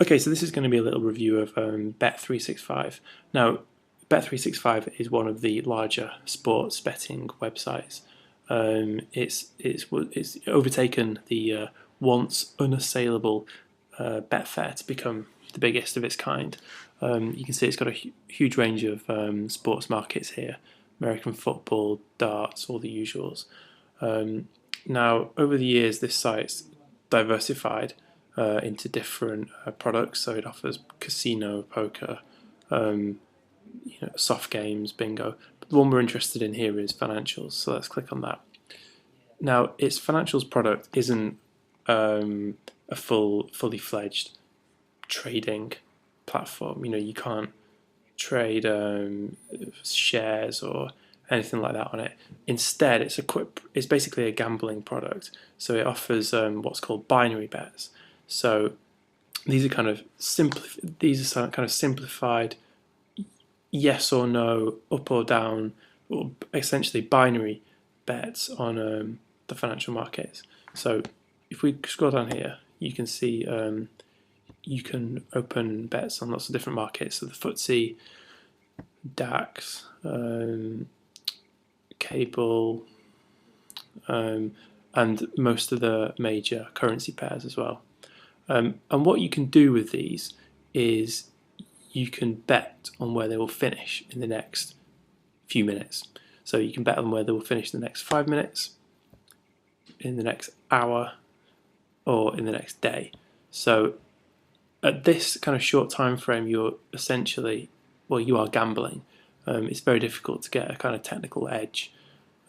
Okay, so this is going to be a little review of Bet365. Now, Bet365 is one of the larger sports betting websites. It's overtaken the once unassailable Betfair to become the biggest of its kind. You can see it's got a huge range of sports markets here: American football, darts, all the usuals. Now, over the years, this site's diversified into different products. So it offers casino, poker, soft games, bingo. But the one we're interested in here is financials. So let's click on that. Now, its financials product isn't a fully fledged trading platform. You can't trade shares or anything like that on it. Instead, it's basically a gambling product. So it offers what's called binary bets. So these are kind of simplified yes or no, up or down, or essentially binary bets on the financial markets. So if we scroll down here, you can see you can open bets on lots of different markets. So the FTSE, DAX, cable, and most of the major currency pairs as well. And what you can do with these is you can bet on where they will finish in the next few minutes. So you can bet on where they will finish in the next 5 minutes, in the next hour, or in the next day. So at this kind of short time frame, you're essentially, you are gambling. It's very difficult to get a kind of technical edge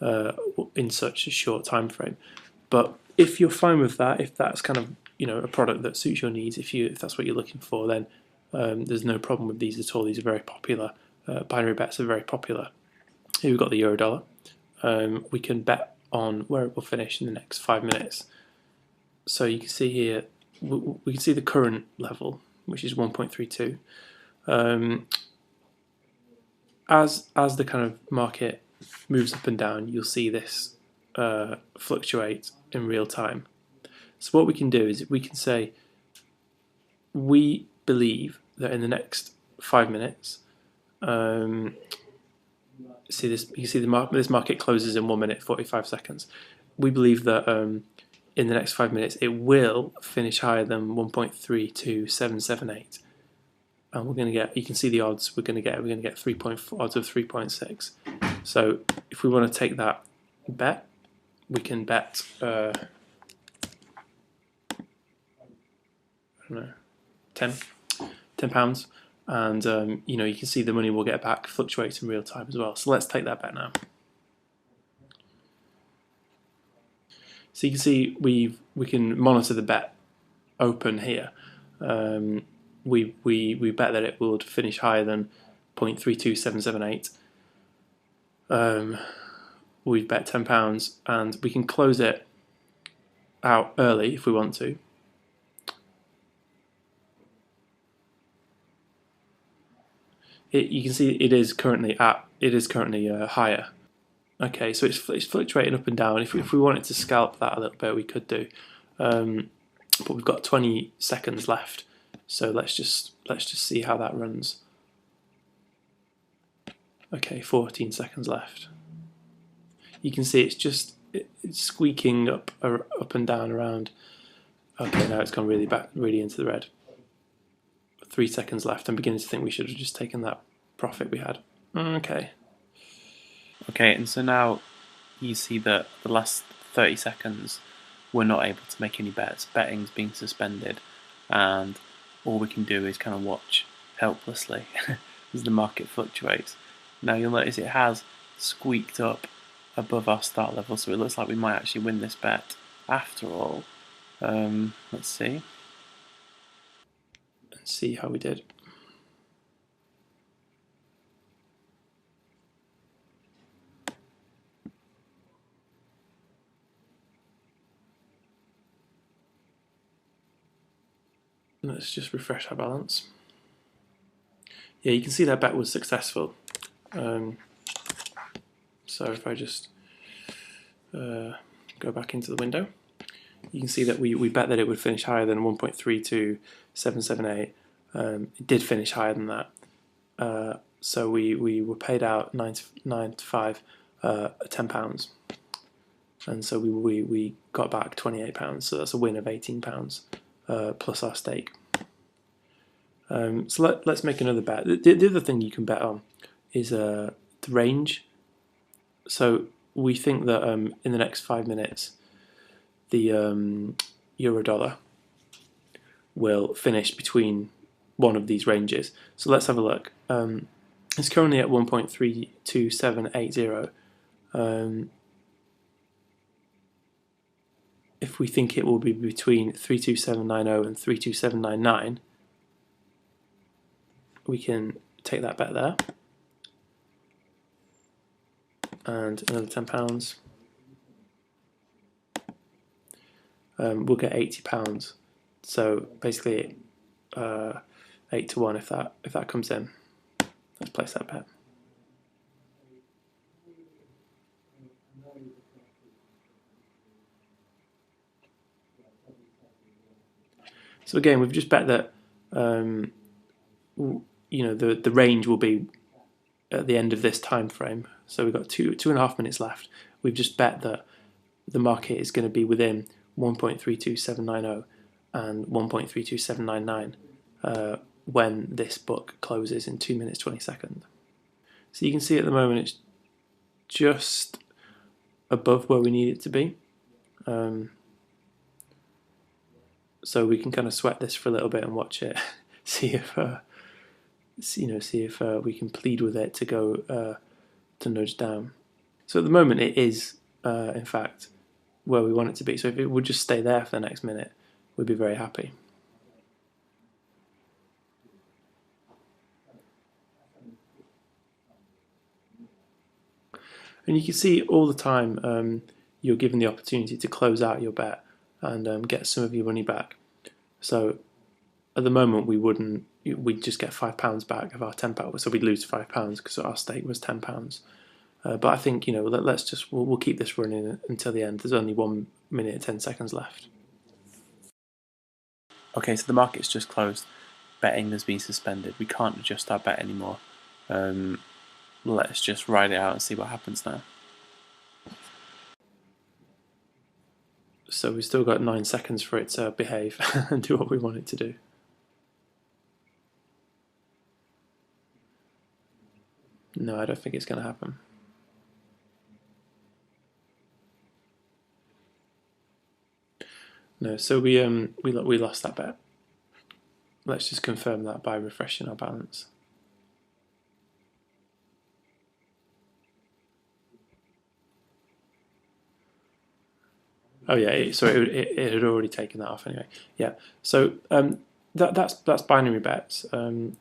in such a short time frame. But if you're fine with that, if that's kind of a product that suits your needs, if that's what you're looking for, then there's no problem with these at all. These are very popular. Binary bets are very popular. Here we've got the euro dollar. We can bet on where it will finish in the next 5 minutes. So you can see here, we can see the current level, which is 1.32. As the kind of market moves up and down, you'll see this fluctuate in real time. So what we can do is we can say we believe that in the next 5 minutes, see this. You can see this market closes in 1 minute 45 seconds. We believe that in the next 5 minutes it will finish higher than 1.32778, and we're going to get. You can see the odds. We're going to get odds of 3.6. So if we want to take that bet, we can bet. I don't know, £10, and you can see the money we'll get back fluctuates in real time as well. So let's take that bet now. So you can see we can monitor the bet open here. We bet that it would finish higher than 0.32778. We've bet £10, and we can close it out early if we want to. You can see it is currently higher. Okay, so it's fluctuating up and down. If we wanted to scalp that a little bit, we could do, but we've got 20 seconds left. So let's just see how that runs. Okay, 14 seconds left. You can see it's squeaking up and down around. Okay, now it's gone really into the red. 3 seconds left. I'm beginning to think we should have just taken that profit we had. Okay, and so now you see that the last 30 seconds we're not able to make any bets. Betting's being suspended, and all we can do is kind of watch helplessly as the market fluctuates. Now you'll notice it has squeaked up above our start level, so it looks like we might actually win this bet after all. Let's see. See how we did. Let's just refresh our balance. Yeah, you can see that bet was successful. So if I just go back into the window, you can see that we bet that it would finish higher than 1.32778. It did finish higher than that. So we were paid out 95 £10, and so we got back £28. So that's a win of £18 plus our stake. So let's make another bet. The other thing you can bet on is the range. So we think that in the next 5 minutes, the euro dollar will finish between one of these ranges. So let's have a look. It's currently at 1.32780. If we think it will be between 32790 and 32799, we can take that bet there. And another £10. We'll get £80. So basically 8 to 1 if that comes in. Let's place that bet. So again, we've just bet that the range will be at the end of this time frame. So we've got 2.5 minutes left. We've just bet that the market is going to be within 1.32790 and 1.32799 when this book closes in 2 minutes 20 seconds. So you can see at the moment it's just above where we need it to be. So we can kind of sweat this for a little bit and watch it, see if we can plead with it to go to nudge down. So at the moment it is in fact where we want it to be. So if it would just stay there for the next minute, we'd be very happy. And you can see all the time you're given the opportunity to close out your bet and get some of your money back. So at the moment we'd just get £5 back of our £10, so we'd lose £5 because our stake was £10. But I think we'll keep this running until the end. There's only 1 minute and 10 seconds left. Okay, so the market's just closed. Betting has been suspended. We can't adjust our bet anymore. Let's just ride it out and see what happens now. So we've still got 9 seconds for it to behave and do what we want it to do. No, I don't think it's going to happen. No, so we lost that bet. Let's just confirm that by refreshing our balance. Oh yeah, it had already taken that off anyway. Yeah, so that's binary bets. They're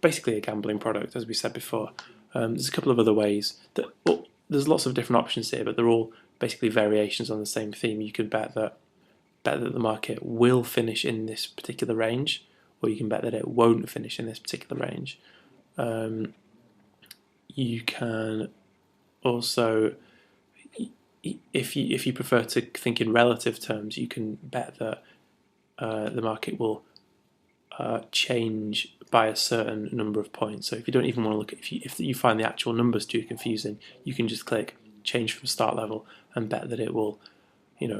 basically a gambling product, as we said before. There's a couple of other ways there's lots of different options here, but they're all basically variations on the same theme. You could bet that the market will finish in this particular range, or you can bet that it won't finish in this particular range. You can also, if you prefer to think in relative terms, you can bet that the market will change by a certain number of points. So if you don't even want to look at, if you find the actual numbers too confusing, you can just click change from start level and bet that it will,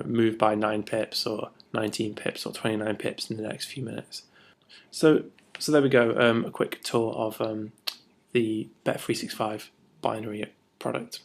move by 9 pips or 19 pips or 29 pips in the next few minutes. So there we go. A quick tour of the Bet365 binary product.